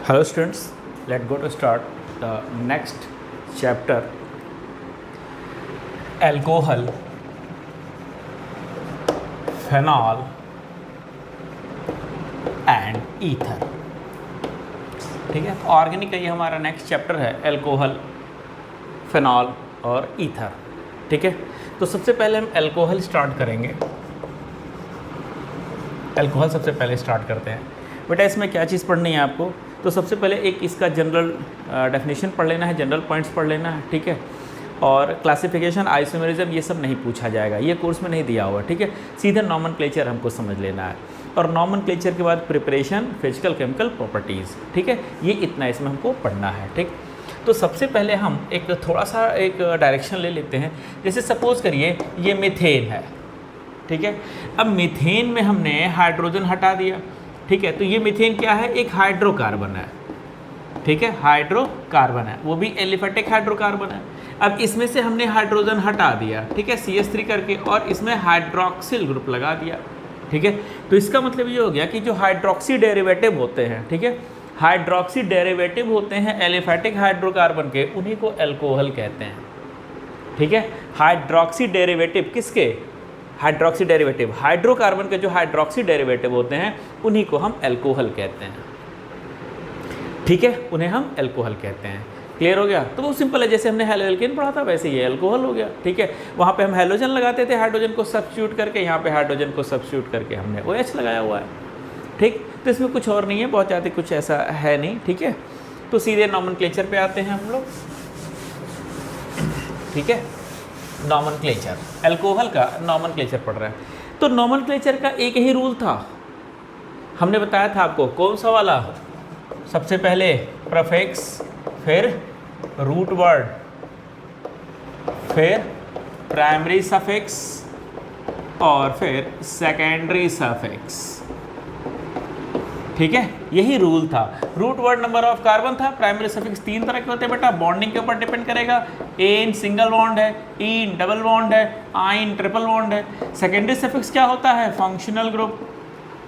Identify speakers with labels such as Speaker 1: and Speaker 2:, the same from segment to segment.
Speaker 1: Hello students, let's go to start the next chapter, alcohol, phenol and ether। ठीक है, organic का ये हमारा नेक्स्ट चैप्टर है, अल्कोहल, फिनॉल और ईथर। ठीक है, तो सबसे पहले हम अल्कोहल स्टार्ट करेंगे। अल्कोहल सबसे पहले स्टार्ट करते हैं। बेटा इसमें क्या चीज़ पढ़नी है आपको? तो सबसे पहले एक इसका जनरल डेफिनेशन पढ़ लेना है, जनरल पॉइंट्स पढ़ लेना है। ठीक है, और क्लासिफिकेशन, आइसोमेरिज्म ये सब नहीं पूछा जाएगा, ये कोर्स में नहीं दिया हुआ। ठीक है, सीधे नॉमेनक्लेचर हमको समझ लेना है, और नॉमेनक्लेचर के बाद प्रिपरेशन, फिजिकल केमिकल प्रॉपर्टीज़। ठीक है, ये इतना इसमें हमको पढ़ना है। ठीक, तो सबसे पहले हम एक थोड़ा सा एक डायरेक्शन ले लेते हैं। जैसे सपोज़ करिए ये मीथेन है। ठीक है, अब मीथेन में हमने हाइड्रोजन हटा दिया। ठीक है, तो ये मीथेन क्या है? एक हाइड्रोकार्बन है। ठीक है, हाइड्रोकार्बन है, वो भी एलिफेटिक हाइड्रोकार्बन है। अब इसमें से हमने हाइड्रोजन हटा दिया, ठीक है, CH3 करके, और इसमें हाइड्रोक्सिल ग्रुप लगा दिया। ठीक है, तो इसका मतलब ये हो गया कि जो हाइड्रोक्सी डेरिवेटिव होते हैं, ठीक है, हाइड्रोक्सी डेरिवेटिव होते हैं एलिफेटिक हाइड्रोकार्बन के, उन्हीं को अल्कोहल कहते हैं। ठीक है, हाइड्रोक्सी डेरिवेटिव किसके? हाइड्रोक्सी डेरिवेटिव, हाइड्रोकार्बन के जो हाइड्रोक्सी डेरिवेटिव होते हैं उन्हीं को हम अल्कोहल कहते हैं। ठीक है, उन्हें हम अल्कोहल कहते हैं। क्लियर हो गया? तो वो सिंपल है, जैसे हमने हेलोएल्केन पढ़ा था वैसे ये अल्कोहल हो गया। ठीक है, वहाँ पे हम हेलोजन लगाते थे, हाइड्रोजन को सब्स्टिट्यूट करके, यहाँ पे हाइड्रोजन को सब्स्टिट्यूट करके हमने OH लगाया हुआ है। ठीक, तो इसमें कुछ और नहीं है, बहुत ज़्यादा कुछ ऐसा है नहीं। ठीक है, तो सीधे नॉमेनक्लेचर पे आते हैं हम लोग। ठीक है, नॉमेनक्लेचर, अल्कोहल का नॉमेनक्लेचर पढ़ रहा है। तो नॉमेनक्लेचर का एक ही रूल था, हमने बताया था आपको। कौन सा वाला? सबसे पहले प्रीफिक्स, फिर रूट वर्ड, फिर प्राइमरी सफिक्स और फिर सेकेंडरी सफिक्स। ठीक है, यही रूल था। Root word number of carbon था, प्राइमरी सफिक्स 3 तरह के होते हैं बेटा, बॉन्डिंग के ऊपर डिपेंड करेगा। एन सिंगल बॉन्ड है, इन डबल बॉन्ड है, आइन ट्रिपल बॉन्ड है। सेकेंडरी सफिक्स क्या होता है? Functional group.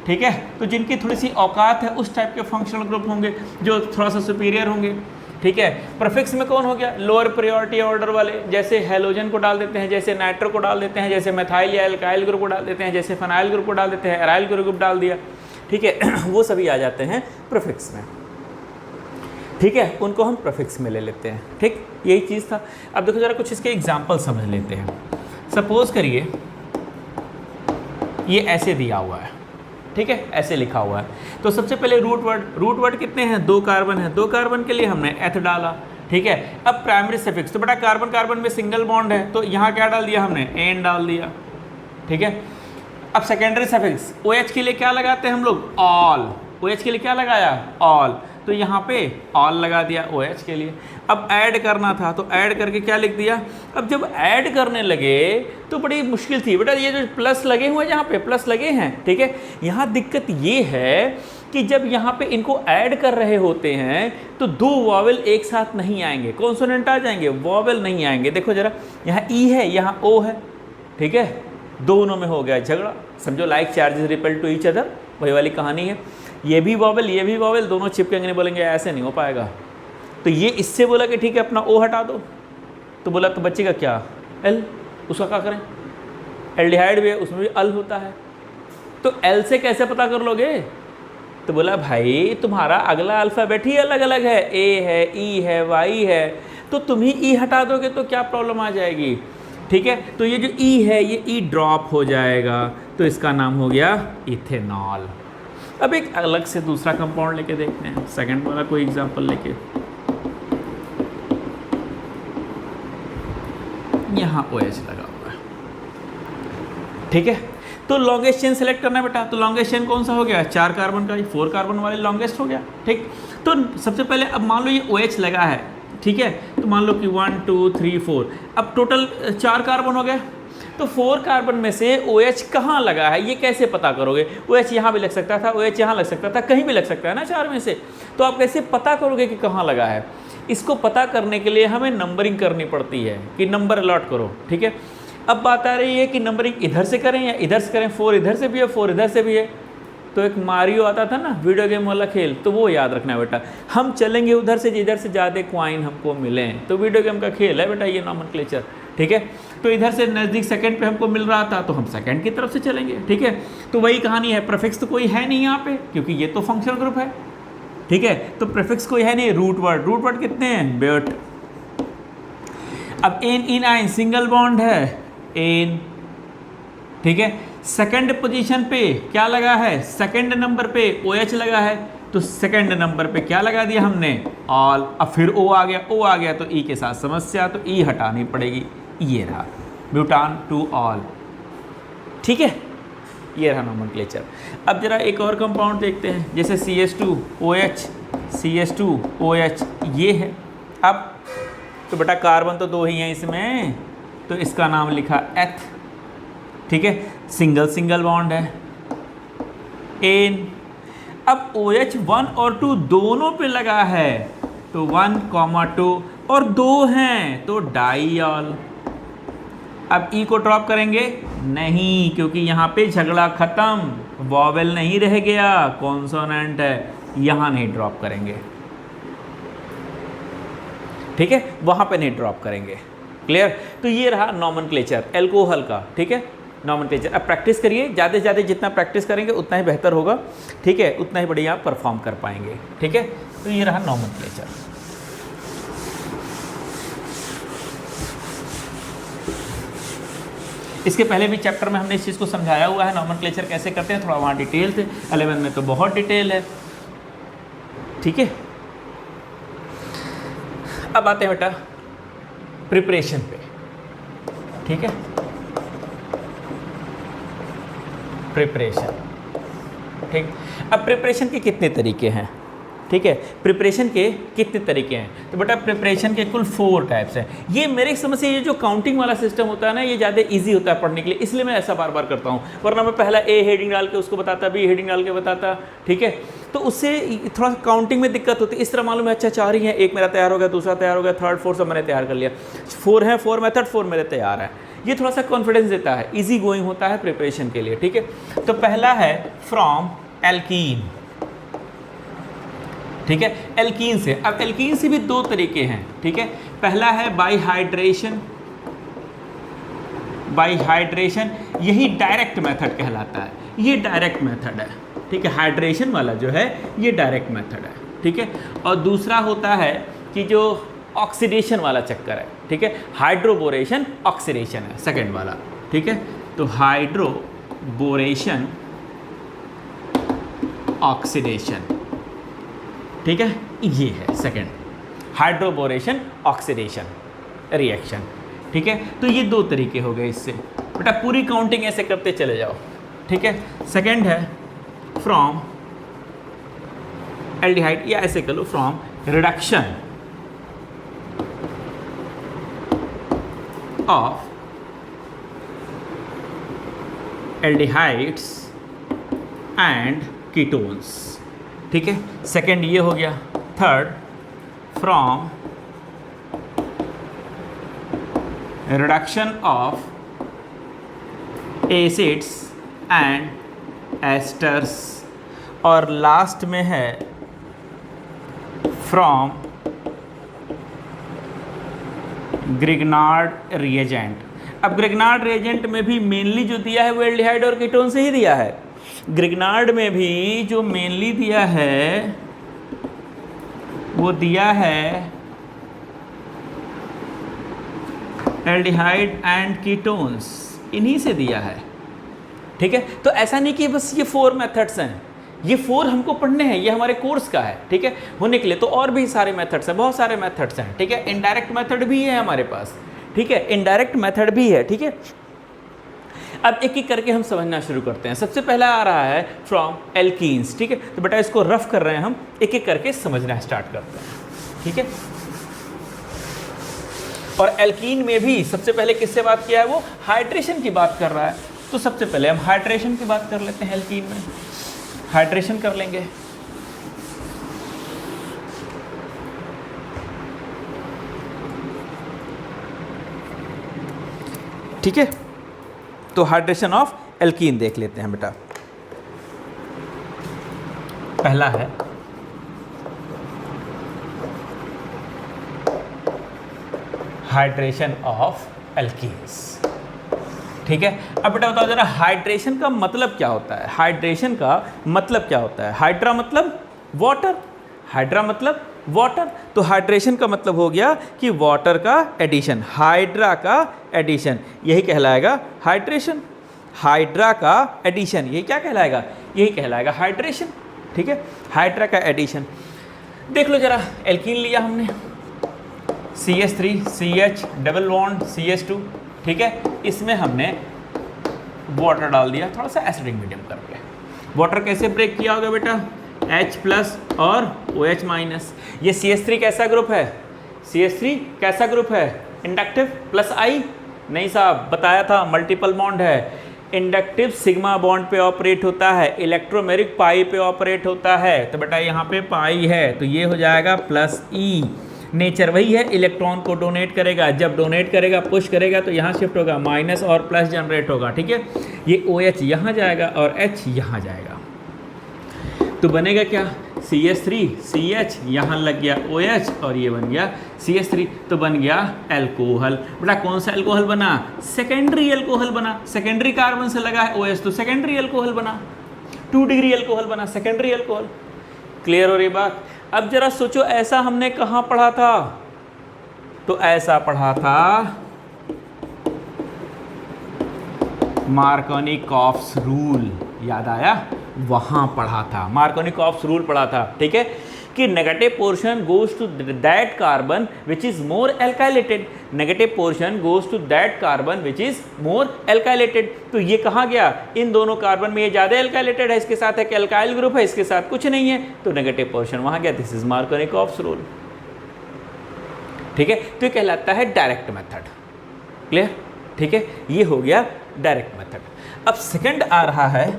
Speaker 1: ठीक है, तो जिनकी थोड़ी सी औकात है उस टाइप के फंक्शनल ग्रुप होंगे जो थोड़ा सा सुपीरियर होंगे। ठीक है, प्रीफिक्स में कौन हो गया? लोअर प्रायोरिटी ऑर्डर वाले, जैसे हेलोजन को डाल देते हैं, जैसे नाइट्रो को डाल देते हैं, जैसे मेथाइल या एल्काइल ग्रुप को डाल देते हैं, जैसे फेनाइल ग्रुप को डाल देते हैं, एराइल ग्रुप डाल दिया। ठीक है, वो सभी आ जाते हैं प्रीफिक्स में। ठीक है, उनको हम प्रीफिक्स में ले लेते हैं। ठीक, यही चीज़ था। अब देखो जरा कुछ इसके एग्जाम्पल समझ लेते हैं। सपोज करिए ये ऐसे दिया हुआ है, ठीक है, ऐसे लिखा हुआ है। तो सबसे पहले रूट वर्ड कितने हैं? 2 कार्बन है, 2 कार्बन के लिए हमने एथ डाला। ठीक है, अब प्राइमरी सफिक्स, तो बेटा कार्बन कार्बन में सिंगल बॉन्ड है, तो यहाँ क्या डाल दिया हमने? एन डाल दिया। ठीक है, अब सेकेंडरी सफिक्स, OH के लिए क्या लगाते हैं हम लोग? ऑल। OH के लिए क्या लगाया? ऑल, तो यहाँ पे ऑल लगा दिया OH के लिए। अब ऐड करना था तो ऐड करके क्या लिख दिया? अब जब ऐड करने लगे तो बड़ी मुश्किल थी बेटा, ये जो प्लस लगे हुए हैं, यहाँ पे प्लस लगे हैं, ठीक है, यहाँ दिक्कत ये है कि जब यहाँ पे इनको ऐड कर रहे होते हैं तो 2 वॉवेल एक साथ नहीं आएंगे, कॉन्सोनेंट आ जाएंगे, वॉवेल नहीं आएंगे। देखो जरा, यहाँ ई है, यहाँ ओ है। ठीक है, दोनों में हो गया झगड़ा, समझो like charges repel to each other, वही वाली कहानी है। ये भी वॉवेल, ये भी वॉवेल, दोनों चिपकेंगे, नहीं बोलेंगे ऐसे नहीं हो पाएगा। तो ये इससे बोला कि ठीक है अपना ओ हटा दो, तो बोला तो बच्चे का क्या? एल, उसका क्या करें? एल्डिहाइड भी है, उसमें भी अल होता है, तो एल से कैसे पता कर लोगे? तो बोला भाई तुम्हारा अगला अल्फ़ाबेट ही अलग अलग है, ए है, ई है, वाई है, तो तुम ही ई हटा दोगे तो क्या प्रॉब्लम आ जाएगी? ठीक है, तो ये जो ई है ये ई ड्रॉप हो जाएगा, तो इसका नाम हो गया इथेनॉल। अब एक अलग से दूसरा कंपाउंड लेके देखते हैं, सेकंड वाला कोई एग्जांपल लेके। यहाँ OH लगा हुआ है। ठीक है, तो लॉन्गेस्ट चेन सेलेक्ट करना है बेटा, तो लॉन्गेस्ट चेन कौन सा हो गया? 4 कार्बन का, 4 कार्बन वाले लॉन्गेस्ट हो गया। ठीक, तो सबसे पहले अब मान लो ये OH लगा है, ठीक है, तो मान लो कि 1 2 3 4, अब टोटल 4 कार्बन हो गए। तो 4 कार्बन में से OH कहाँ लगा है ये कैसे पता करोगे? OH यहाँ भी लग सकता था, OH यहाँ लग सकता था, कहीं भी लग सकता है ना 4 में से, तो आप कैसे पता करोगे कि कहाँ लगा है? इसको पता करने के लिए हमें नंबरिंग करनी पड़ती है कि नंबर अलॉट करो। ठीक है, अब बात आ रही है कि नंबरिंग इधर से करें या इधर से करें। 4 इधर से भी है, 4 इधर से भी है, तो एक मारियो आता था ना वीडियो गेम वाला खेल, तो वो याद रखना है बेटा। हम चलेंगे उधर से जिधर से ज़्यादा क्वाइन हमको मिलें, तो वीडियो गेम का खेल है बेटा ये नॉमेनक्लेचर, ठीक है। तो इधर से नज़दीक सेकंड पे हमको मिल रहा था तो हम सेकंड की तरफ से चलेंगे, ठीक है। तो वही कहानी है, प्रीफिक्स तो कोई है नहीं यहाँ पे क्योंकि ये तो फंक्शनल ग्रुप है, ठीक है। तो प्रीफिक्स कोई है नहीं, रूट वर्ड कितने हैं, बेट। अब एन इन आइन सिंगल बॉन्ड है, एन, ठीक है। सेकंड पोजीशन पे क्या लगा है, सेकंड नंबर पे OH लगा है, तो सेकंड नंबर पे क्या लगा दिया हमने, ऑल। अब फिर O आ गया तो E के साथ समस्या, तो E हटानी पड़ेगी, ये रहा ब्यूटान टू ऑल, ठीक है। ये रहा नोमेनक्लेचर। अब जरा एक और कंपाउंड देखते हैं, जैसे CH2OH, CH2OH ये है। अब तो बेटा कार्बन तो 2 ही हैं इसमें, तो इसका नाम लिखा एथ, ठीक है। सिंगल बॉन्ड है, एन। अब OH 1 और 2 दोनों पे लगा है, तो 1, 2 और 2 हैं तो डाईऑल। अब E को ड्रॉप करेंगे नहीं, क्योंकि यहाँ पे झगड़ा खत्म, वॉवेल नहीं रह गया, कॉन्सोनेंट है, यहाँ नहीं ड्रॉप करेंगे, ठीक है, वहाँ पे नहीं ड्रॉप करेंगे, क्लियर। तो ये रहा नॉमेनक्लेचर एल्कोहल का, ठीक है, नॉमेनक्लेचर। अब प्रैक्टिस करिए, ज़्यादा से ज़्यादा जितना प्रैक्टिस करेंगे उतना ही बेहतर होगा, ठीक है, उतना ही बढ़िया आप परफॉर्म कर पाएंगे, ठीक है। तो ये रहा नॉमेनक्लेचर। इसके पहले भी चैप्टर में हमने इस चीज़ को समझाया हुआ है, नॉमेनक्लेचर कैसे करते हैं, थोड़ा वहाँ डिटेल थे, 11 में तो बहुत डिटेल है, ठीक है। अब आते हैं बेटा प्रिपरेशन पे, ठीक है, प्रिपरेशन, ठीक। अब प्रिपरेशन के कितने तरीके हैं, ठीक है, प्रिपरेशन के कितने तरीके हैं, तो बेटा प्रिपरेशन के कुल 4 टाइप्स हैं। ये मेरे समझ से ये जो काउंटिंग वाला सिस्टम होता है ना, ये ज़्यादा इजी होता है पढ़ने के लिए, इसलिए मैं ऐसा बार बार करता हूँ, वरना मैं पहला A हेडिंग डाल के उसको बताता, B हेडिंग डाल के बताता, ठीक है, तो उससे थोड़ा सा काउंटिंग में दिक्कत होती है। इस तरह मालूम है अच्छा 4 ही हैं, एक मेरा तैयार हो गया, दूसरा तैयार हो गया, थर्ड 4 सब मैंने तैयार कर लिया, 4 है, 4 मेथड 4 मेरे तैयार है। ये थोड़ा सा कॉन्फिडेंस देता है, इजी गोइंग होता है प्रिपरेशन के लिए, ठीक है। तो पहला है फ्रॉम एल्कीन, ठीक है, एल्कीन से। अब एल्कीन से भी 2 तरीके हैं, ठीक है। पहला है बाई हाइड्रेशन, यही डायरेक्ट मेथड कहलाता है, ये डायरेक्ट मेथड है, ठीक है। हाइड्रेशन वाला जो है ये डायरेक्ट मेथड है, ठीक है। और दूसरा होता है कि जो ऑक्सीडेशन वाला चक्कर है, ठीक है, हाइड्रोबोरेशन ऑक्सीडेशन है सेकंड वाला, ठीक है। तो हाइड्रोबोरेशन ऑक्सीडेशन, ठीक है, ये है सेकंड, हाइड्रोबोरेशन ऑक्सीडेशन रिएक्शन, ठीक है। तो ये 2 तरीके हो गए इससे, बेटा पूरी काउंटिंग ऐसे करते चले जाओ, ठीक है। सेकंड है फ्रॉम एल्डिहाइड, या ऐसे कर लो from reduction of aldehydes and ketones, ठीक है। सेकंड ये हो गया। Third from reduction of acids and esters, और लास्ट में है फ्रॉम ग्रिग्नार्ड रिएजेंट। अब ग्रिग्नार्ड रिएजेंट में भी मेनली जो दिया है वो एल्डिहाइड और कीटोन से ही दिया है। ग्रिग्नार्ड में भी जो मेनली दिया है वो दिया है एल्डिहाइड एंड कीटोन्स, इन्हीं से दिया है, ठीक है। तो ऐसा नहीं कि बस ये 4 मेथड्स हैं, ये 4 हमको पढ़ने हैं, ये हमारे कोर्स का है, ठीक है। होने के लिए तो और भी सारे मेथड्स हैं, बहुत सारे मेथड्स हैं, ठीक है। इनडायरेक्ट मेथड भी है हमारे पास, ठीक है, इनडायरेक्ट मेथड भी है, ठीक है। अब एक एक करके हम समझना शुरू करते हैं। सबसे पहला आ रहा है फ्रॉम एल्कीन्स, ठीक है। तो बेटा इसको रफ कर रहे हैं हम, एक एक करके समझना स्टार्ट करते हैं, ठीक है। और एल्कीन में भी सबसे पहले किससे बात किया है, वो हाइड्रेशन की बात कर रहा है। तो सबसे पहले हम हाइड्रेशन की बात कर लेते हैं, एल्कीन में हाइड्रेशन कर लेंगे। ठीक है, तो हाइड्रेशन ऑफ एल्कीन देख लेते हैं बेटा। पहला है हाइड्रेशन ऑफ एल्कीन्स। ठीक है, अब बेटा बताओ जरा हाइड्रेशन का मतलब क्या होता है? हाइड्रेशन का मतलब क्या होता है? हाइड्रा मतलब वाटर, हाइड्रा मतलब वाटर, तो हाइड्रेशन का मतलब हो गया कि वाटर का एडिशन, हाइड्रा का एडिशन, यही कहलाएगा हाइड्रेशन। हाइड्रा का एडिशन यही क्या कहलाएगा? यही कहलाएगा हाइड्रेशन। ठीक है, हाइड्रा का एडिशन। देख लो जरा, एल्कीन लिया हमने CH3 CH double bond CH2, ठीक है, इसमें हमने वाटर डाल दिया, थोड़ा सा एसिडिक मीडियम करके। वाटर कैसे ब्रेक किया होगा बेटा? H प्लस और OH माइनस। ये CH3 कैसा ग्रुप है? CH3 कैसा ग्रुप है? Inductive plus I? नहीं साहब, बताया था मल्टीपल बॉन्ड है। इंडक्टिव सिग्मा बॉन्ड पे ऑपरेट होता है, इलेक्ट्रोमेरिक पाई पे ऑपरेट होता है। तो बेटा यहाँ पे पाई है तो ये हो जाएगा प्लस E। नेचर वही है, इलेक्ट्रॉन को डोनेट करेगा, जब डोनेट करेगा पुश करेगा तो यहाँ शिफ्ट होगा, माइनस और प्लस जनरेट होगा। ठीक है, ये OH यहाँ जाएगा और H यहाँ जाएगा, तो बनेगा क्या? CH3 CH, यहाँ लग गया OH और ये बन गया CH3, तो बन गया एल्कोहल। बेटा कौन सा एल्कोहल बना? सेकेंडरी एल्कोहल बना। सेकेंडरी कार्बन से लगा है OH तो सेकेंडरी एल्कोहल बना, 2 डिग्री एल्कोहल बना, सेकेंडरी एल्कोहल। क्लियर हो रही बात? अब जरा सोचो, ऐसा हमने कहाँ पढ़ा था? तो ऐसा पढ़ा था मार्कोनिकॉफ्स रूल, याद आया? वहाँ पढ़ा था, मार्कोनिकॉफ्स रूल पढ़ा था। ठीक है, कि negative portion goes to that carbon which is more alkylated, negative portion goes to that carbon which is more alkylated. तो ये कहाँ गया? इन दोनों कार्बन में ये ज़्यादा एल्काइलेटेड है, इसके साथ एक एल्काइल ग्रुप है, इसके साथ कुछ नहीं है, तो नेगेटिव पोर्शन वहाँ गया। This is Markovnikov's rule. ठीक है, तो ये कहलाता है डायरेक्ट मेथड। क्लियर? ठीक है, ये हो गया डायरेक्ट मेथड। अब सेकंड आ रहा है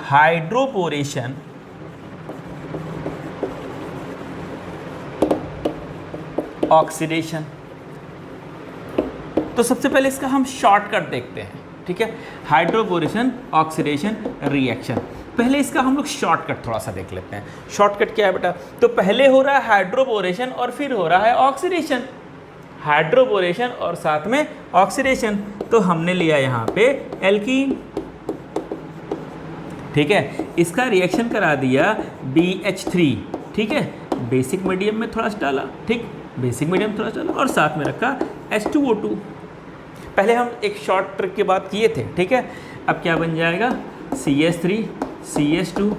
Speaker 1: हाइड्रोपोरेशन ऑक्सीडेशन। तो सबसे पहले इसका हम शॉर्टकट देखते हैं। ठीक है, हाइड्रोपोरेशन ऑक्सीडेशन रिएक्शन। पहले इसका हम लोग शॉर्टकट थोड़ा सा देख लेते हैं। शॉर्टकट क्या है बेटा? तो पहले हो रहा है हाइड्रोपोरेशन और फिर हो रहा है ऑक्सीडेशन, हाइड्रोपोरेशन और साथ में ऑक्सीडेशन। तो हमने लिया यहाँ पे एल्कीन। ठीक है, इसका रिएक्शन करा दिया BH3। ठीक है, बेसिक मीडियम में थोड़ा सा डाला, ठीक, बेसिक मीडियम थोड़ा सा डाला और साथ में रखा H2O2। पहले हम एक शॉर्ट ट्रिक की बात किए थे। ठीक है, अब क्या बन जाएगा? CH3 CH2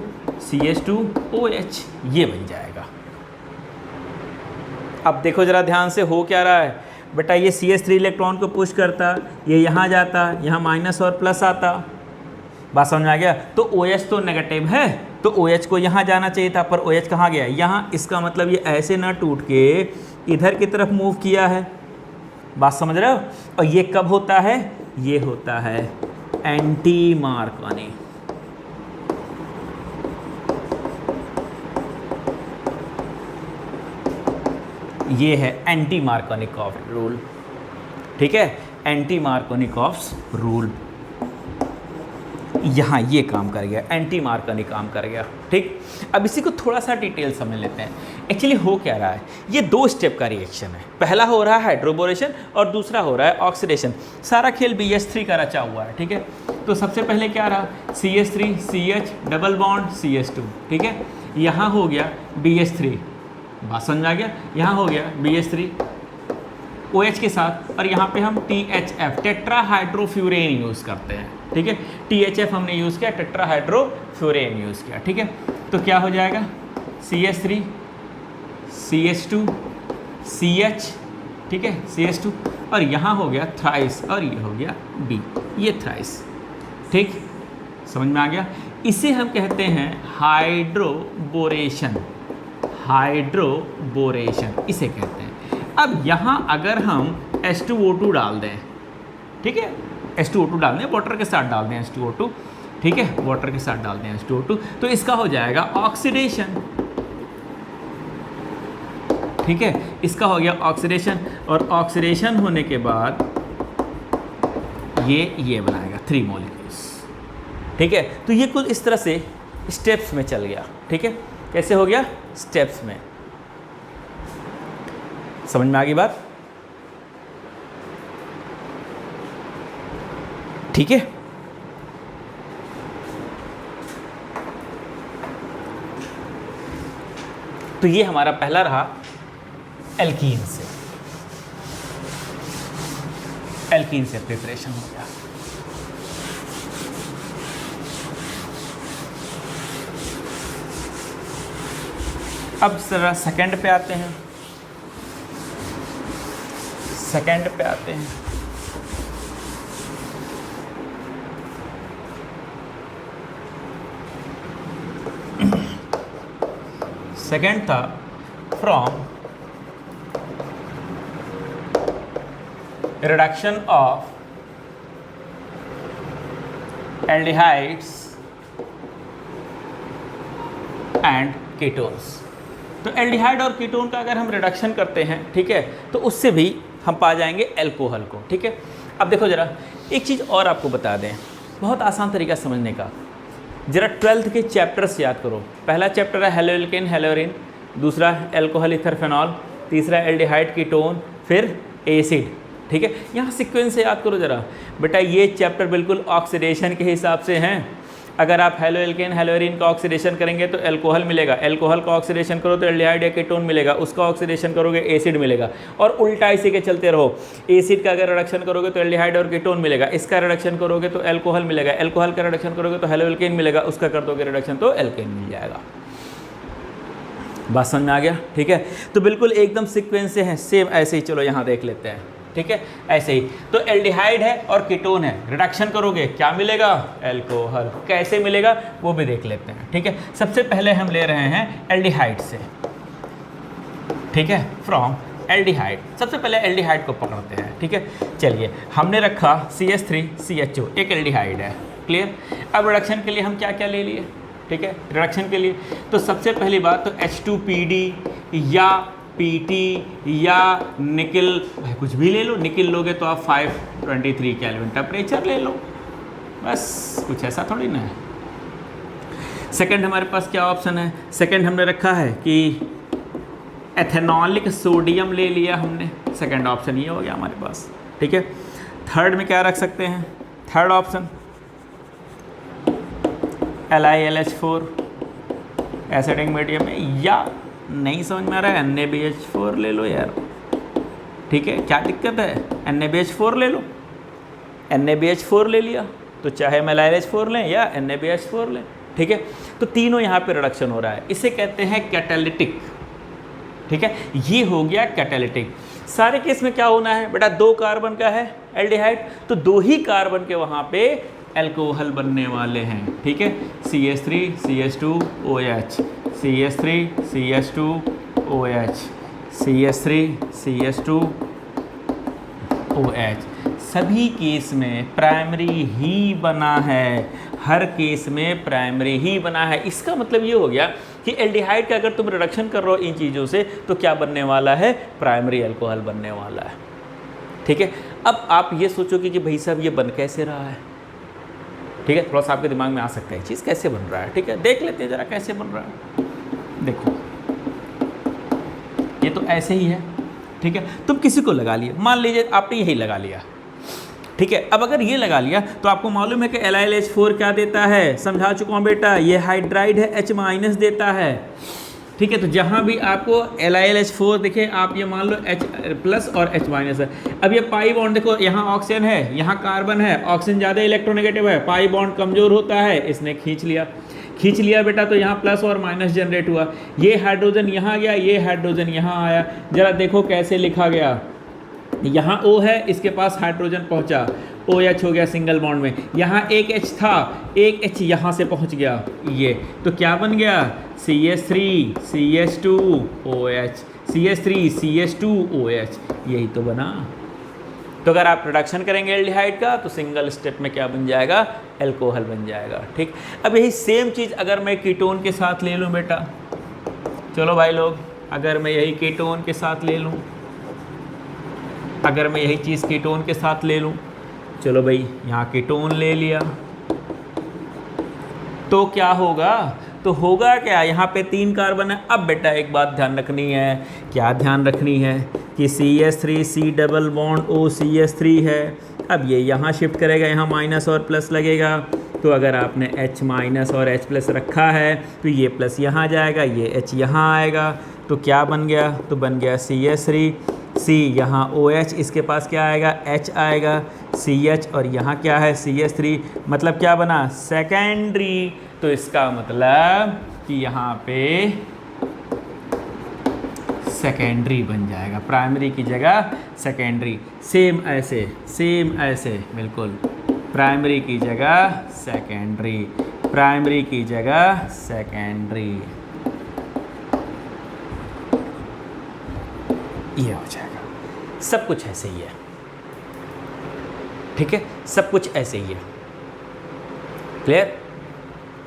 Speaker 1: CH2OH, ये बन जाएगा। अब देखो जरा ध्यान से, हो क्या रहा है बेटा? ये CH3 इलेक्ट्रॉन को पुश करता, ये यहाँ जाता, यहाँ माइनस और प्लस आता। बात समझ में आ गया? तो OH तो नेगेटिव है, तो OH को यहाँ जाना चाहिए था, पर OH कहाँ गया? यहाँ। इसका मतलब ये ऐसे ना टूट के इधर की तरफ मूव किया है। बात समझ रहे हो? और ये कब होता है? ये होता है एंटी मार्कोनी। ये है एंटी मार्कोनिकॉफ रूल। ठीक है, एंटी मार्कोनिकॉफ्स रूल यहाँ ये काम कर गया, एंटी मार्कोनी काम कर गया। ठीक, अब इसी को थोड़ा सा डिटेल समझ लेते हैं। एक्चुअली हो क्या रहा है? ये 2 स्टेप का रिएक्शन है। पहला हो रहा है हाइड्रोपोरेशन और दूसरा हो रहा है ऑक्सीडेशन। सारा खेल BH3 का रचा हुआ है। ठीक है, तो सबसे पहले क्या रहा? CH3 CH double bond CH2। ठीक है, यहाँ हो गया BH3, बात समझ आ गया? यहाँ हो गया BH3 OH के साथ, और यहाँ पे हम THF टेट्राहाइड्रोफ्यूरेन यूज़ करते हैं। ठीक है, THF हमने यूज़ किया, टेट्राहाइड्रोफ्यूरेन यूज़ किया। ठीक है, तो क्या हो जाएगा? CH3 CH2 CH, ठीक है, CH2, और यहाँ हो गया थ्राइस और ये हो गया B, ये थ्राइस। ठीक, समझ में आ गया? इसे हम कहते हैं हाइड्रोबोरेशन, हाइड्रोबोरेशन इसे कहते हैं। अब यहाँ अगर हम H2O2 डाल दें, ठीक है, H2O2 डाल दें, वाटर के साथ डाल दें H2O2, ठीक है, वाटर के साथ डाल दें H2O2, तो इसका हो जाएगा ऑक्सीडेशन। ठीक है, इसका हो गया ऑक्सीडेशन, और ऑक्सीडेशन होने के बाद ये बनाएगा 3 मॉलिक्यूल्स। ठीक है, तो ये कुल इस तरह से स्टेप्स में चल गया, ठीक है। कैसे हो गया? स्टेप्स में। समझ में आ गई बात? ठीक है। तो ये हमारा पहला रहा एल्कीन से, एल्कीन से प्रिपरेशन हो गया। अब जरा सेकंड पे आते हैं, सेकंड पे आते हैं। सेकंड था from reduction of aldehydes and ketones. तो एल्डिहाइड और कीटोन का अगर हम रिडक्शन करते हैं, ठीक है, तो उससे भी हम पा जाएंगे एल्कोहल को, ठीक है। अब देखो जरा एक चीज़ और आपको बता दें, बहुत आसान तरीका समझने का। जरा 12th के चैप्टर्स याद करो। पहला चैप्टर है हेलोएल्केन हेलोरिन, दूसरा एल्कोहल ईथर फेनॉल, तीसरा एल्डिहाइड कीटोन, फिर एसिड, ठीक है। यहाँ सीक्वेंस से याद करो जरा बेटा। ये चैप्टर बिल्कुल ऑक्सीडेशन के हिसाब से हैं। अगर आप हेलोएल्केन हेलोरिन का ऑक्सीडेशन करेंगे तो एल्कोहल मिलेगा, एल्कोहल का ऑक्सीडेशन करो तो एल्डिहाइड या कीटोन मिलेगा, उसका ऑक्सीडेशन करोगे एसिड मिलेगा, और उल्टा इसी के चलते रहो। एसिड का अगर रिडक्शन करोगे तो एल्डिहाइड और कीटोन मिलेगा, इसका रिडक्शन करोगे तो एल्कोहल मिलेगा, एल्कोहल का रिडक्शन करोगे तो हेलोएल्केन मिलेगा, उसका कर दोगे रिडक्शन तो एल्केन मिल जाएगा। बात समझ में आ गया? ठीक है। तो बिल्कुल एकदम सीक्वेंस से हैं, सेम ऐसे ही। चलो यहाँ देख लेते हैं, ठीक है, ऐसे ही। तो एल्डिहाइड है और कीटोन है, रिडक्शन करोगे क्या मिलेगा? एल्कोहल। कैसे मिलेगा वो भी देख लेते हैं, ठीक है। सबसे पहले हम ले रहे हैं एल्डिहाइड से, ठीक है, फ्रॉम एल्डिहाइड। सबसे पहले एल्डिहाइड को पकड़ते हैं, ठीक है। चलिए, हमने रखा CH3CHO, एक एल्डिहाइड है, क्लियर। अब रिडक्शन के लिए हम क्या क्या ले लिए, ठीक है, रिडक्शन के लिए। तो सबसे पहली बात तो H2PD या PT या निकिल, भाई कुछ भी ले लो। निकिल लोगे तो आप 523 केल्विन टेम्परेचर ले लो, बस कुछ ऐसा थोड़ी ना है। सेकंड हमारे पास क्या ऑप्शन है? सेकंड हमने रखा है कि एथेनॉलिक सोडियम ले लिया हमने, सेकंड ऑप्शन ये हो गया हमारे पास, ठीक है। थर्ड में क्या रख सकते हैं? Third option LiLH4 acidic medium में, या नहीं समझ में आ रहा है NaBH4 ले लो यार, ठीक है, क्या दिक्कत है? NaBH4 ले लो। NaBH4 ले लिया तो चाहे हम LiLH4 लें या NaBH4 लें, ठीक है। तो तीनों यहाँ पे रिडक्शन हो रहा है, इसे कहते हैं कैटालिटिक, ठीक है। ये हो गया कैटालिटिक। सारे केस में क्या होना है बेटा? 2 कार्बन का है एल्डिहाइड, तो 2 ही कार्बन के वहाँ पे एल्कोहल बनने वाले हैं, ठीक है। CH3CH2OH, CH3CH2OH, CH3CH2OH। सभी केस में प्राइमरी ही बना है, हर केस में प्राइमरी ही बना है। इसका मतलब ये हो गया कि एल्डिहाइड का अगर तुम रिडक्शन कर रहे हो इन चीज़ों से तो क्या बनने वाला है? प्राइमरी एल्कोहल बनने वाला है, ठीक है। अब आप ये सोचोगे कि भाई साहब ये बन कैसे रहा है, ठीक है। थोड़ा सा आपके दिमाग में आ सकता है चीज़ कैसे बन रहा है, ठीक है। देख लेते हैं ज़रा कैसे बन रहा है। देखो ये तो ऐसे ही है, ठीक है। तुम किसी को लगा लिया, मान लीजिए आपने यही लगा लिया, ठीक है। अब अगर ये लगा लिया तो आपको मालूम है कि LiLH4 क्या देता है? समझा चुका हूँ बेटा, ये हाइड्राइड है, H- देता है, ठीक है। तो जहाँ भी आपको LiLH4 दिखे आप ये मान लो H+ और H- है। अब ये पाई बॉन्ड देखो, यहाँ ऑक्सीजन है, यहाँ कार्बन है, ऑक्सीजन ज़्यादा इलेक्ट्रोनेगेटिव है, पाई बॉन्ड कमज़ोर होता है, इसने खींच लिया बेटा, तो यहाँ प्लस और माइनस जनरेट हुआ। ये हाइड्रोजन यहाँ गया, ये हाइड्रोजन यहाँ आया। ज़रा देखो कैसे लिखा गया, यहाँ O है, इसके पास हाइड्रोजन पहुँचा, OH हो गया सिंगल बॉन्ड में। यहाँ एक H था, एक H यहाँ से पहुँच गया, ये तो क्या बन गया? CH3CH2OH, CH3CH2OH, यही तो बना। तो अगर आप रिडक्शन करेंगे एल्डिहाइड का तो सिंगल स्टेप में क्या बन जाएगा? एल्कोहल बन जाएगा, ठीक। अब यही सेम चीज़ अगर मैं कीटोन के साथ ले लूँ बेटा, चलो भाई लोग, अगर मैं यही कीटोन के साथ ले लूँ, अगर मैं यही चीज़ कीटोन के साथ ले लूँ, चलो भाई यहाँ कीटोन ले लिया, तो क्या होगा, तो होगा क्या, यहाँ पे 3 कार्बन है। अब बेटा एक बात ध्यान रखनी है, क्या ध्यान रखनी है कि CH3 C double bond O CH3 है। अब ये यहाँ शिफ्ट करेगा, यहाँ माइनस और प्लस लगेगा। तो अगर आपने H माइनस और H प्लस रखा है तो ये प्लस यहाँ जाएगा, ये H यहाँ आएगा। तो क्या बन गया, तो बन गया CH3 C, यहाँ OH, इसके पास क्या आएगा, H आएगा, CH, और यहाँ क्या है CH3, मतलब क्या बना, सेकेंडरी। तो इसका मतलब कि यहाँ पे सेकेंडरी बन जाएगा, प्राइमरी की जगह सेकेंडरी। सेम ऐसे बिल्कुल, प्राइमरी की जगह सेकेंडरी, प्राइमरी की जगह सेकेंडरी, ये हो जाएगा। सब कुछ ऐसे ही है, ठीक है, सब कुछ ऐसे ही है, क्लियर,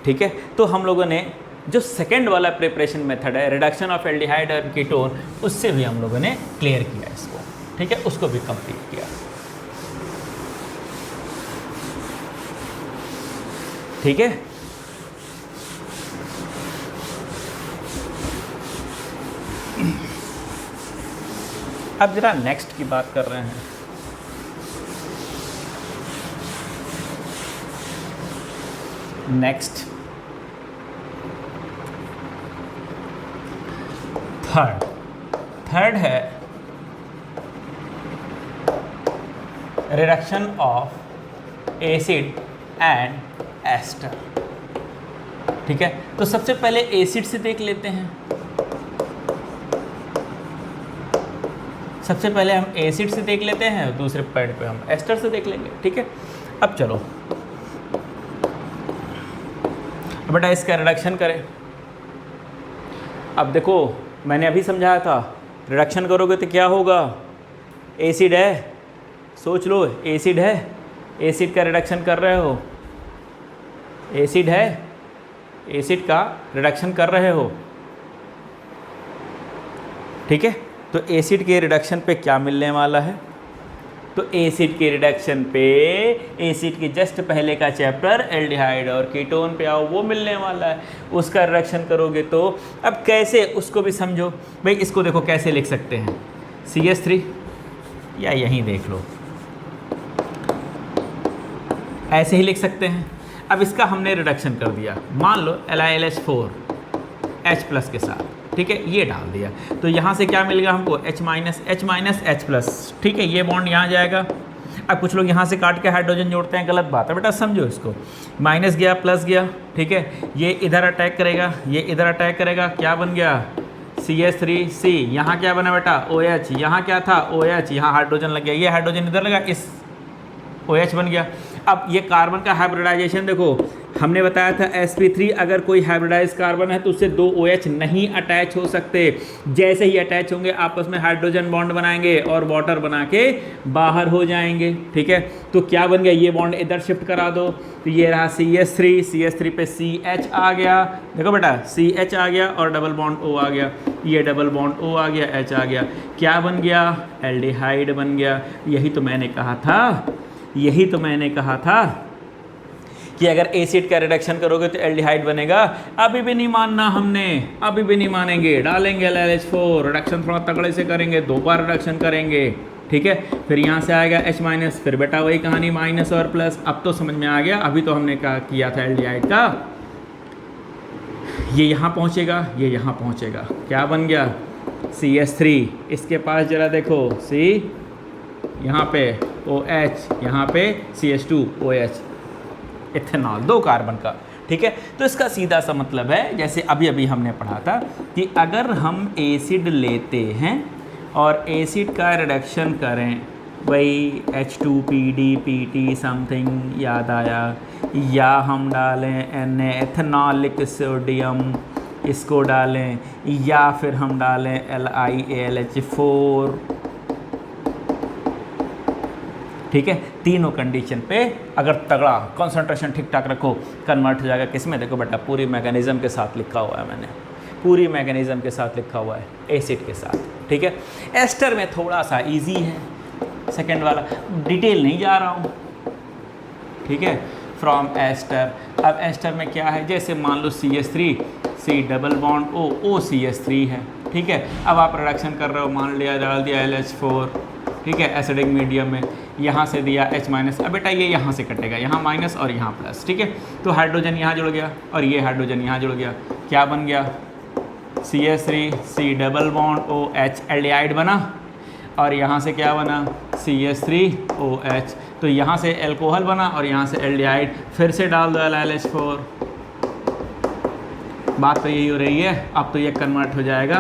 Speaker 1: ठीक है। तो हम लोगों ने जो सेकेंड वाला प्रिपरेशन मेथड है, रिडक्शन ऑफ एल्डिहाइड और कीटोन, उससे भी हम लोगों ने क्लियर किया इसको, ठीक है, उसको भी कंप्लीट किया, ठीक है। अब जरा नेक्स्ट की बात कर रहे हैं। नेक्स्ट थर्ड है reduction of acid and ester, ठीक है। तो सबसे पहले एसिड से देख लेते हैं, सबसे पहले हम एसिड से देख लेते हैं, दूसरे पॉइंट पे हम एस्टर से देख लेंगे, ठीक है। अब चलो बेटा इसका रिडक्शन करें। अब देखो मैंने अभी समझाया था, रिडक्शन करोगे तो क्या होगा, एसिड है, सोच लो एसिड है, एसिड का रिडक्शन कर रहे हो, एसिड है, एसिड का रिडक्शन कर रहे हो, ठीक है। तो एसिड के रिडक्शन पे क्या मिलने वाला है, तो एसिड के रिडक्शन पे एसिड के जस्ट पहले का चैप्टर एल्डिहाइड और कीटोन पे आओ, वो मिलने वाला है, उसका रिडक्शन करोगे। तो अब कैसे, उसको भी समझो भाई। इसको देखो कैसे लिख सकते हैं, CH3, या यहीं देख लो, ऐसे ही लिख सकते हैं। अब इसका हमने रिडक्शन कर दिया, मान लो LiLH4 H प्लस के साथ, ठीक है, ये डाल दिया। तो यहाँ से क्या मिलेगा हमको, H माइनस H प्लस, ठीक है, ये बॉन्ड यहाँ जाएगा। अब कुछ लोग यहाँ से काट के हाइड्रोजन जोड़ते हैं, गलत बात है बेटा, समझो इसको, माइनस गया प्लस गया, ठीक है, ये इधर अटैक करेगा, ये इधर अटैक करेगा, क्या बन गया CH3C, यहाँ क्या बना बेटा OH, यहाँ क्या था OH, यहाँ हाइड्रोजन लग गया, ये हाइड्रोजन इधर लगा, इस OH बन गया। अब ये कार्बन का हाइब्रिडाइजेशन देखो, हमने बताया था sp3 अगर कोई हाइब्रिडाइज कार्बन है तो उससे 2 OH नहीं अटैच हो सकते, जैसे ही अटैच होंगे आपस में हाइड्रोजन बॉन्ड बनाएंगे और वाटर बना के बाहर हो जाएंगे, ठीक है। तो क्या बन गया, ये बॉन्ड इधर शिफ्ट करा दो, तो ये रहा CH3 पे CH आ गया, देखो बेटा CH आ गया और डबल बॉन्ड O आ गया, ये डबल बॉन्ड O आ गया, H आ गया, क्या बन गया, एल्डिहाइड बन गया। यही तो मैंने कहा था कि अगर एसिड का रिडक्शन करोगे तो एल्डिहाइड बनेगा। अभी भी नहीं मानना हमने, अभी भी नहीं मानेंगे, डालेंगे LiLH4, रिडक्शन थोड़ा तगड़े से करेंगे, 2 बार रिडक्शन करेंगे, ठीक है। फिर यहाँ से आएगा H माइनस, फिर बेटा वही कहानी माइनस और प्लस। अब तो समझ में आ गया, अभी तो हमने कहा किया था एल्डिहाइड का, ये यहाँ पहुँचेगा, ये यहाँ पहुँचेगा, क्या बन गया CH3, इसके पास जरा देखो C, यहाँ पे OH, यहाँ पे CH2OH, इथेनॉल, 2 कार्बन का, ठीक है। तो इसका सीधा सा मतलब है, जैसे अभी अभी हमने पढ़ा था कि अगर हम एसिड लेते हैं और एसिड का रिडक्शन करें, वही H2PDPT समथिंग याद आया, या हम डालें Na एथेनॉलिक सोडियम, इसको डालें, या फिर हम डालें LiAlH4, ठीक है। तीनों कंडीशन पे अगर तगड़ा कंसंट्रेशन ठीक ठाक रखो, कन्वर्ट हो जाएगा किस में, देखो बेटा पूरी मैकेनिज्म के साथ लिखा हुआ है, मैंने पूरी मैकेनिज्म के साथ लिखा हुआ है एसिड के साथ, ठीक है। एस्टर में थोड़ा सा इजी है, सेकंड वाला डिटेल नहीं जा रहा हूँ, ठीक है। From ester. अब एस्टर में क्या है, जैसे मान लो CH3 C double bond O O CH3 है, ठीक है। अब आप रिडक्शन कर रहे हो, मान लिया डाल दिया LH4, ठीक है, एसिडिक मीडियम में, यहाँ से दिया H माइनस। अब बेटा ये यहाँ से कटेगा, यहाँ माइनस और यहाँ प्लस, ठीक है। तो हाइड्रोजन यहाँ जुड़ गया और ये हाइड्रोजन यहाँ जुड़ गया, क्या बन गया, CH3 C double bond OH aldehyde बना, और यहाँ से क्या बना, CH3OH, तो यहाँ से एल्कोहल बना और यहाँ से एल्डिहाइड। फिर से डाल दो LH4। बात तो यही हो रही है। अब तो ये कन्वर्ट हो जाएगा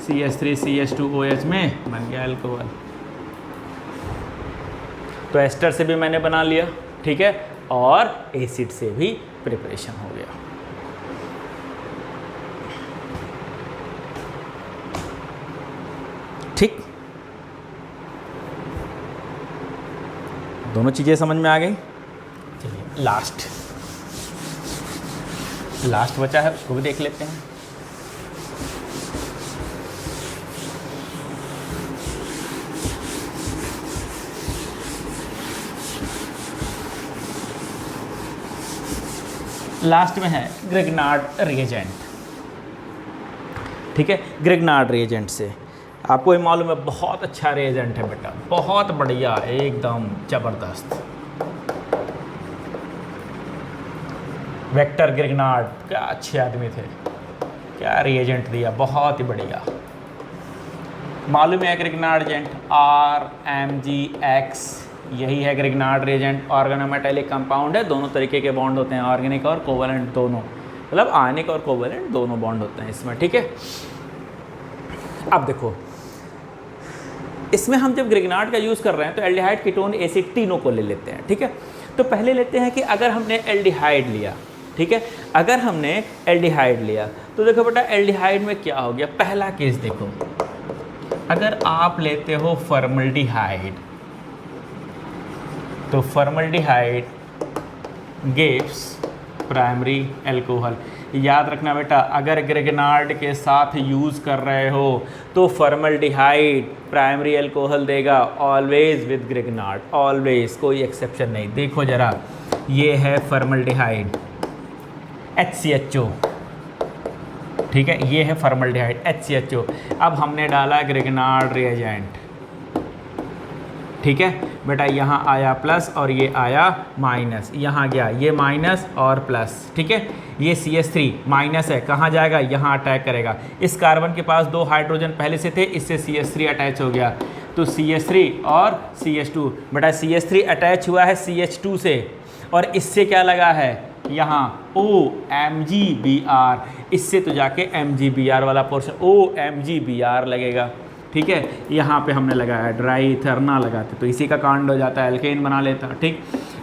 Speaker 1: CH3 CH2OH में, बन गया एल्कोहल। तो एस्टर से भी मैंने बना लिया, ठीक है, और एसिड से भी प्रिपरेशन हो गया। ठीक, दोनों चीज़ें समझ में आ गई। चलिए लास्ट बचा है, उसको भी देख लेते हैं। लास्ट में है ग्रिग्नार्ड रिएजेंट, ठीक है। ग्रिग्नार्ड रिएजेंट से आपको ये मालूम है बहुत अच्छा रिएजेंट है बेटा, बहुत बढ़िया, एकदम ज़बरदस्त। वेक्टर ग्रिग्नार्ड क्या अच्छे आदमी थे, क्या रिएजेंट दिया, बहुत ही बढ़िया। मालूम है ग्रिग्नार्ड एजेंट RMgX, यही है ग्रिग्नार्ड रिएजेंट। ऑर्गेनोमेटेलिक कंपाउंड है, दोनों तरीके के बॉन्ड होते हैं, ऑर्गेनिक और कोवेलेंट दोनों, मतलब आयनिक और कोवेलेंट दोनों बॉन्ड होते हैं इसमें, ठीक है। अब देखो इसमें हम जब ग्रिग्नार्ड का यूज़ कर रहे हैं तो एल्डिहाइड, कीटोन, एसिड तीनों को ले लेते हैं, ठीक है। तो पहले लेते हैं कि अगर हमने एल्डिहाइड लिया, ठीक है, अगर हमने एल्डिहाइड लिया तो देखो बेटा एल्डिहाइड में क्या हो गया। पहला केस देखो, अगर आप लेते हो फॉर्मल्डिहाइड तो फॉर्मल्डिहाइड गिव्स प्राइमरी अल्कोहल। याद रखना बेटा, अगर ग्रिग्नार्ड के साथ यूज़ कर रहे हो तो फॉर्मल्डिहाइड प्राइमरी अल्कोहल देगा, ऑलवेज विद ग्रिग्नार्ड, ऑलवेज, कोई एक्सेप्शन नहीं। देखो ज़रा, ये है फॉर्मल्डिहाइड HCHO, ठीक है, ये है फॉर्मल्डिहाइड HCHO। अब हमने डाला ग्रिग्नार्ड रिएजेंट, ठीक है बेटा, यहाँ आया प्लस और ये आया माइनस, यहाँ गया ये माइनस और प्लस, ठीक है। ये CH3 माइनस है, कहाँ जाएगा, यहाँ अटैक करेगा। इस कार्बन के पास 2 हाइड्रोजन पहले से थे, इससे CH3 अटैच हो गया, तो CH3 और CH2, बेटा CH3 अटैच हुआ है CH2 से, और इससे क्या लगा है, यहाँ OMgBr, इससे तो जाके MgBr वाला पोर्शन OMgBr लगेगा, ठीक है। यहाँ पे हमने लगाया ड्राई ईथर, ना लगाते तो इसी का कांड हो जाता है, एल्केन बना लेता, ठीक।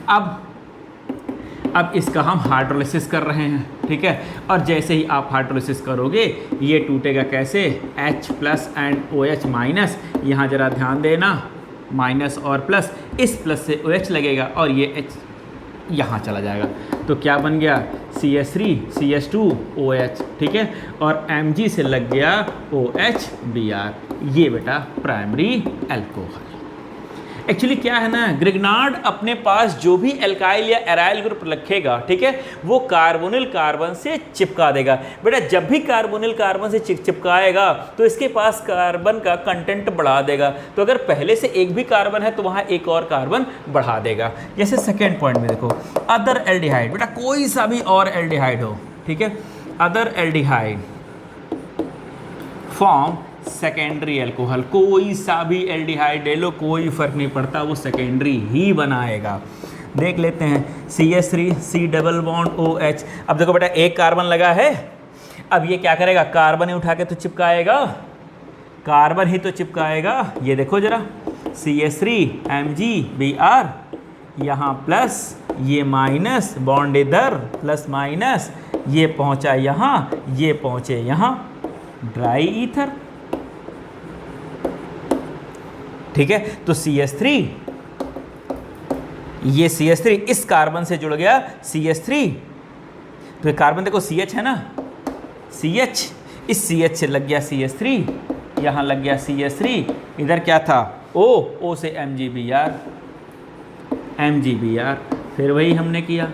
Speaker 1: अब इसका हम हाइड्रोलिसिस कर रहे हैं, ठीक है, और जैसे ही आप हाइड्रोलिसिस करोगे ये टूटेगा कैसे, H plus and OH minus, यहाँ ज़रा ध्यान देना, माइनस और प्लस, इस प्लस से OH लगेगा और ये H यहाँ चला जाएगा, तो क्या बन गया, CH3 CH2OH, ठीक है, और Mg से लग गया OHBr, ये बेटा प्राइमरी अल्कोहल। एक्चुअली क्या है ना, ग्रिग्नार्ड अपने पास जो भी एल्काइल या एराइल ग्रुप रखेगा, ठीक है, वो कार्बोनिल कार्बन से चिपका देगा। बेटा जब भी कार्बोनिल कार्बन से चिपकाएगा तो इसके पास कार्बन का कंटेंट बढ़ा देगा, तो अगर पहले से एक भी कार्बन है तो वहाँ एक और कार्बन बढ़ा देगा। जैसे सेकेंड पॉइंट में देखो, अदर एल्डिहाइड, बेटा कोई सा भी और एल्डिहाइड हो, ठीक है, other aldehyde form secondary alcohol, कोई सा भी एल्डिहाइड ले लो, कोई फर्क नहीं पड़ता, वो सेकेंडरी ही बनाएगा। देख लेते हैं CH3 C double bond OH। अब देखो बेटा एक कार्बन लगा है, अब ये क्या करेगा, कार्बन ही उठा के तो चिपकाएगा, कार्बन ही तो चिपकाएगा। ये देखो जरा, CH3 MgBr, यहाँ प्लस, ये माइनस, बॉन्ड इधर प्लस माइनस, ये पहुँचा यहाँ, ये पहुँचे यहाँ, ड्राई ईथर, ठीक है। तो CH3, ये CH3 इस कार्बन से जुड़ गया CH3, तो ये कार्बन देखो CH है ना, CH, इस CH से लग गया CH3, यहाँ लग गया CH3, इधर क्या था O से MgBr, फिर वही हमने किया,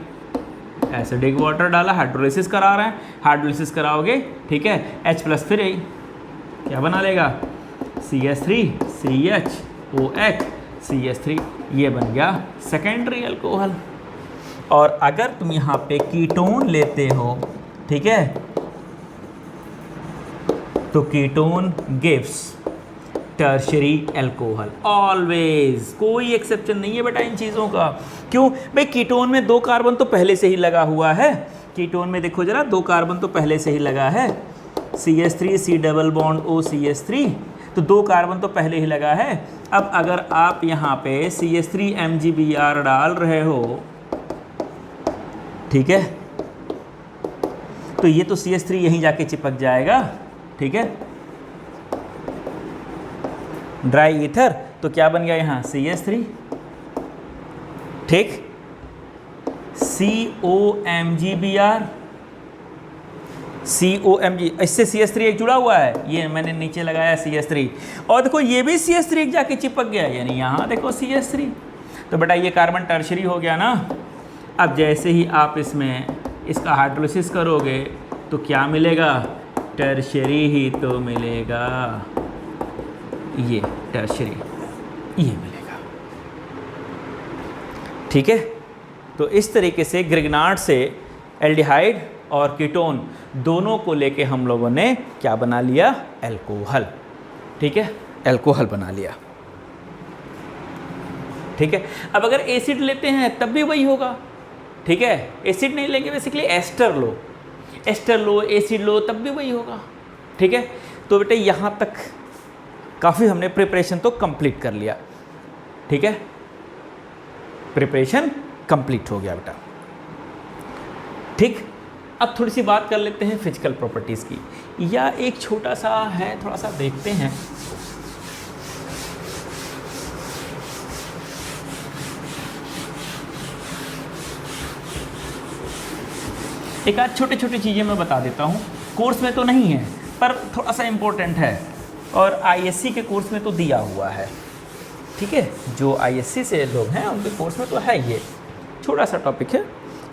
Speaker 1: एसिडिक वाटर डाला, हाइड्रोलिसिस करा रहे हैं, हाइड्रोलिसिस कराओगे, ठीक है, H प्लस फिर यही क्या बना लेगा, CH3 CHOH CH3, ये बन गया सेकेंडरी अल्कोहल। और अगर तुम यहाँ पे कीटोन लेते हो, ठीक है, तो ketone gives tertiary alcohol always, कोई एक्सेप्शन नहीं है बेटा इन चीज़ों का। क्यों भाई, कीटोन में 2 कार्बन तो पहले से ही लगा हुआ है, कीटोन में देखो जरा 2 कार्बन तो पहले से ही लगा है, CH3 C double bond O CH3, तो 2 कार्बन तो पहले ही लगा है। अब अगर आप यहाँ पे CH3 MgBr डाल रहे हो, ठीक है, तो ये तो CH3 यहीं जाके चिपक जाएगा, ठीक है, ड्राई ईथर, तो क्या बन गया यहाँ CH3, ठीक, COMgBr, COMg, इससे CH3 एक जुड़ा हुआ है, ये मैंने नीचे लगाया CH3, और देखो ये भी CH3 एक जाके चिपक गया, यानी यहाँ देखो CH3, तो बेटा ये कार्बन टर्शरी हो गया ना। अब जैसे ही आप इसमें इसका हाइड्रोलिसिस करोगे तो क्या मिलेगा, टर्शरी ही तो मिलेगा, ये टर्शरी ये मिलेगा, ठीक है। तो इस तरीके से ग्रिग्नार्ड से एल्डिहाइड और कीटोन दोनों को लेके हम लोगों ने क्या बना लिया, अल्कोहल, ठीक है, अल्कोहल बना लिया, ठीक है। अब अगर एसिड लेते हैं तब भी वही होगा, ठीक है, एसिड नहीं लेंगे, बेसिकली एस्टर लो, एस्टर लो, एसिड लो, तब भी वही होगा, ठीक है। तो बेटे यहाँ तक काफ़ी हमने प्रिपरेशन तो कंप्लीट कर लिया, ठीक है, प्रिपरेशन कंप्लीट हो गया बेटा, ठीक। अब थोड़ी सी बात कर लेते हैं फिजिकल प्रॉपर्टीज़ की, या एक छोटा सा है, थोड़ा सा देखते हैं। एक आध छोटी छोटी चीज़ें मैं बता देता हूँ, कोर्स में तो नहीं है पर थोड़ा सा इम्पोर्टेंट है, और ISC के कोर्स में तो दिया हुआ है, ठीक है, जो ISC से लोग हैं उनके कोर्स में तो है, ये छोटा सा टॉपिक है।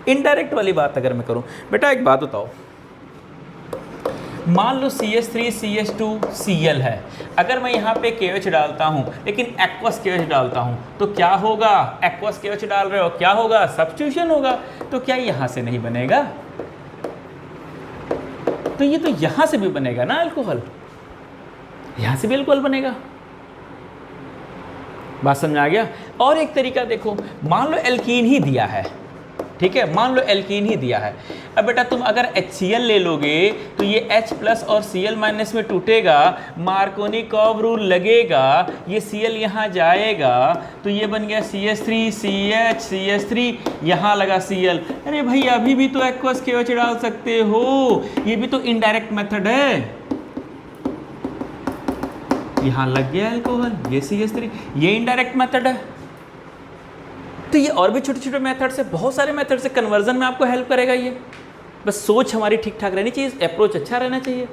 Speaker 1: इनडायरेक्ट वाली बात अगर मैं करूं, बेटा एक बात बताओ, मान लो CH3 CH2 Cl है, अगर मैं यहाँ पे KOH डालता हूँ लेकिन एक्वस KOH डालता हूँ तो क्या होगा, एक्वस KOH डाल रहे हो, क्या होगा, सब्स्टिट्यूशन होगा, तो क्या यहाँ से नहीं बनेगा, तो ये तो यहाँ से भी बनेगा ना अल्कोहल, यहाँ से भी अल्कोहल बनेगा, बात समझ आ गया। और एक तरीका देखो, मान लो एल्कीन ही दिया है, ठीक है, मान लो एल्कीन ही दिया है, अब बेटा तुम अगर HCl ले लोगे तो ये H प्लस और Cl माइनस में टूटेगा, मार्कोनी-कॉव रूल लगेगा, ये Cl यहाँ जाएगा, तो ये बन गया CH3 CH CH3, यहाँ लगा Cl, अरे भाई अभी भी तो एक्वस KOH डाल सकते हो, ये भी तो इनडायरेक्ट मेथड है, यहाँ लग गया अल्कोहल, ये CH3, ये इनडायरेक्ट मेथड है। तो ये और भी छोटे छोटे मेथड से, बहुत सारे मेथड से कन्वर्जन में आपको हेल्प करेगा ये, बस सोच हमारी ठीक ठाक रहनी चाहिए, अप्रोच अच्छा रहना चाहिए,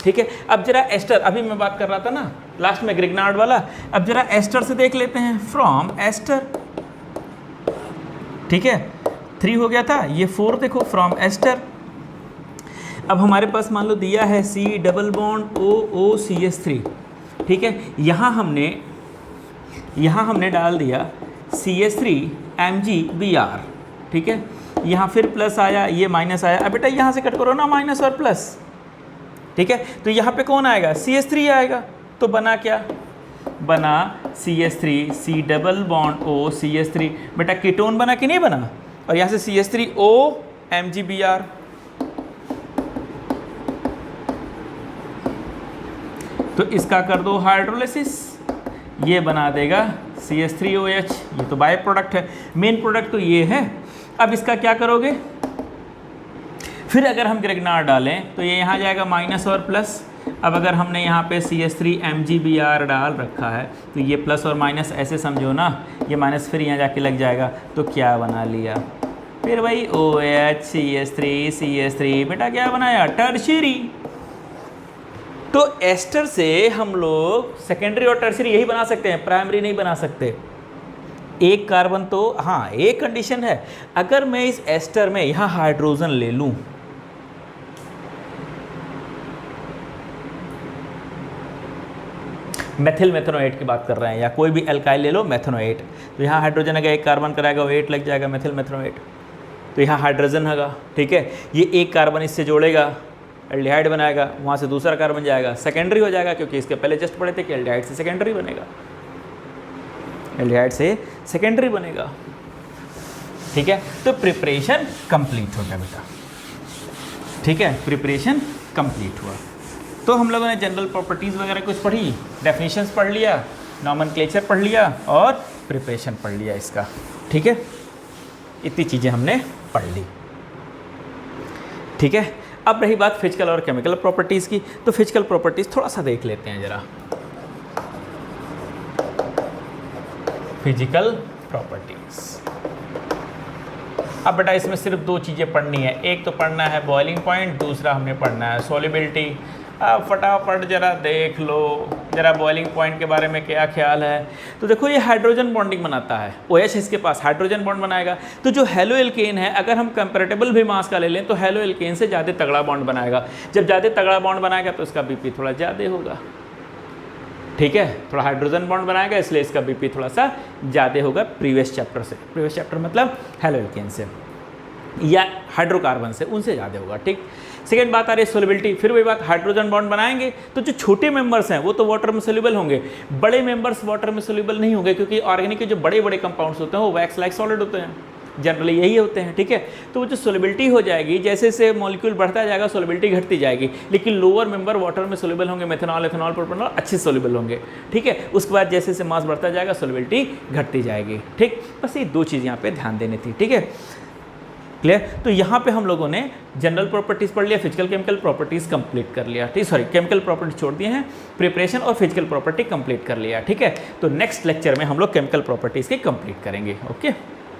Speaker 1: ठीक है। अब जरा एस्टर, अभी मैं बात कर रहा था ना लास्ट में ग्रिग्नार्ड वाला, अब जरा एस्टर से देख लेते हैं, फ्रॉम एस्टर, ठीक है, 3 हो गया था, ये 4 देखो, फ्रॉम एस्टर। अब हमारे पास मान लो दिया है C double bond O CH3, ठीक है, यहाँ हमने डाल दिया CH3 MgBr, ठीक है, यहाँ फिर प्लस आया, ये माइनस आया, अब बेटा यहाँ से कट करो ना माइनस और प्लस, ठीक है, तो यहाँ पे कौन आएगा, CH3 आएगा, तो बना क्या, बना CH3 C double bond O CH3, बेटा कीटोन बना कि नहीं बना, और यहाँ से CH3O MgBr, तो इसका कर दो हाइड्रोलिसिस, ये बना देगा CH3OH, ये तो बाय प्रोडक्ट है, मेन प्रोडक्ट तो ये है। अब इसका क्या करोगे, फिर अगर हम ग्रिग्नार्ड डालें तो ये यहाँ जाएगा माइनस और प्लस, अब अगर हमने यहाँ पे CH3 MgBr डाल रखा है तो ये प्लस और माइनस ऐसे समझो ना, ये माइनस फिर यहाँ जाके लग जाएगा, तो क्या बना लिया, फिर भाई OH CH3 बेटा क्या बनाया, टर्शियरी। तो एस्टर से हम लोग सेकेंडरी और टर्शियरी यही बना सकते हैं, प्राइमरी नहीं बना सकते, एक कार्बन तो हाँ, एक कंडीशन है, अगर मैं इस एस्टर में यहाँ हाइड्रोजन ले लूँ, मेथिल मेथनोएट की बात कर रहे हैं, या कोई भी एल्काइल ले लो मेथनोएट, तो यहाँ हाइड्रोजन है, एक कार्बन कराएगा वो 8 लग जाएगा मेथिल मेथनोएट, तो यहाँ हाइड्रोजन होगा, ठीक है। ये एक कार्बन इससे जोड़ेगा, एल्डिहाइड बनाएगा, वहाँ से दूसरा कार्बन जाएगा, सेकेंडरी हो जाएगा, क्योंकि इसके पहले जस्ट पढ़े थे कि एल्डिहाइड से सेकेंडरी बनेगा, एल्डिहाइड से सेकेंडरी बनेगा, ठीक है। तो प्रिपरेशन कंप्लीट हो गया बेटा, ठीक है, प्रिपरेशन कंप्लीट हुआ। तो हम लोगों ने जनरल प्रॉपर्टीज़ वगैरह कुछ पढ़ी, डेफिनेशंस पढ़ लिया, नॉमेनक्लेचर पढ़ लिया और प्रिपरेशन पढ़ लिया इसका, ठीक है। इतनी चीज़ें हमने पढ़ ली, ठीक है। अब रही बात फिजिकल और केमिकल प्रॉपर्टीज़ की, तो फिजिकल प्रॉपर्टीज़ थोड़ा सा देख लेते हैं ज़रा। फिजिकल प्रॉपर्टीज़, अब बेटा इसमें सिर्फ दो चीज़ें पढ़नी है, एक तो पढ़ना है बॉइलिंग पॉइंट, दूसरा हमने पढ़ना है सॉल्युबिलिटी। अब फटाफट जरा देख लो जरा बॉइलिंग पॉइंट के बारे में क्या ख्याल है। तो देखो ये हाइड्रोजन बॉन्डिंग बनाता है, OH इसके पास हाइड्रोजन बॉन्ड बनाएगा, तो जो हेलो एल्केन है अगर हम कंपैरेटिबल भी मास का ले लें तो हेलो एल्केन से ज़्यादा तगड़ा बॉन्ड बनाएगा। जब ज़्यादा तगड़ा बॉन्ड बनाएगा तो इसका BP थोड़ा ज़्यादा होगा, ठीक है, थोड़ा हाइड्रोजन बॉन्ड बनाएगा इसलिए इसका BP थोड़ा सा ज़्यादा होगा प्रीवियस चैप्टर से। प्रीवियस चैप्टर मतलब हेलो एल्केन से या हाइड्रोकार्बन से, उनसे ज़्यादा होगा, ठीक। सेकेंड बात आ रही है सोल्युबिलिटी, फिर वही बात, हाइड्रोजन बॉन्ड बनाएंगे तो जो छोटे मेंबर्स हैं वो तो वाटर में सोल्यूबल होंगे, बड़े मेंबर्स वाटर में सोल्यूबल नहीं होंगे, क्योंकि ऑर्गेनिक के जो बड़े बड़े कंपाउंड्स होते हैं वो वैक्स लाइक सॉलिड होते हैं, जनरली यही होते हैं, ठीक है। तो वो जो सोल्युबिलिटी हो जाएगी, जैसे जैसे मॉलिक्यूल बढ़ता जाएगा सोल्युबिलिटी घटती जाएगी, लेकिन लोअर मेंबर वाटर में सोल्यूबल होंगे, मेथनॉल एथनॉल प्रोपेनॉल अच्छे सोल्यूबल होंगे, ठीक है। उसके बाद जैसे जैसे मास बढ़ता जाएगा सोल्युबिलिटी घटती जाएगी, ठीक। बस ये दो चीज़ यहाँ पे ध्यान देनी थी, ठीक है, क्लियर। तो यहाँ पे हम लोगों ने जनरल प्रॉपर्टीज़ पढ़ लिया, फिजिकल केमिकल प्रॉपर्टीज़ कंप्लीट कर लिया, ठीक, सॉरी केमिकल प्रॉपर्टीज छोड़ दिए हैं, प्रिपरेशन और फिजिकल प्रॉपर्टी कंप्लीट कर लिया, ठीक है। तो नेक्स्ट लेक्चर में हम लोग केमिकल प्रॉपर्टीज़ के कंप्लीट करेंगे, ओके।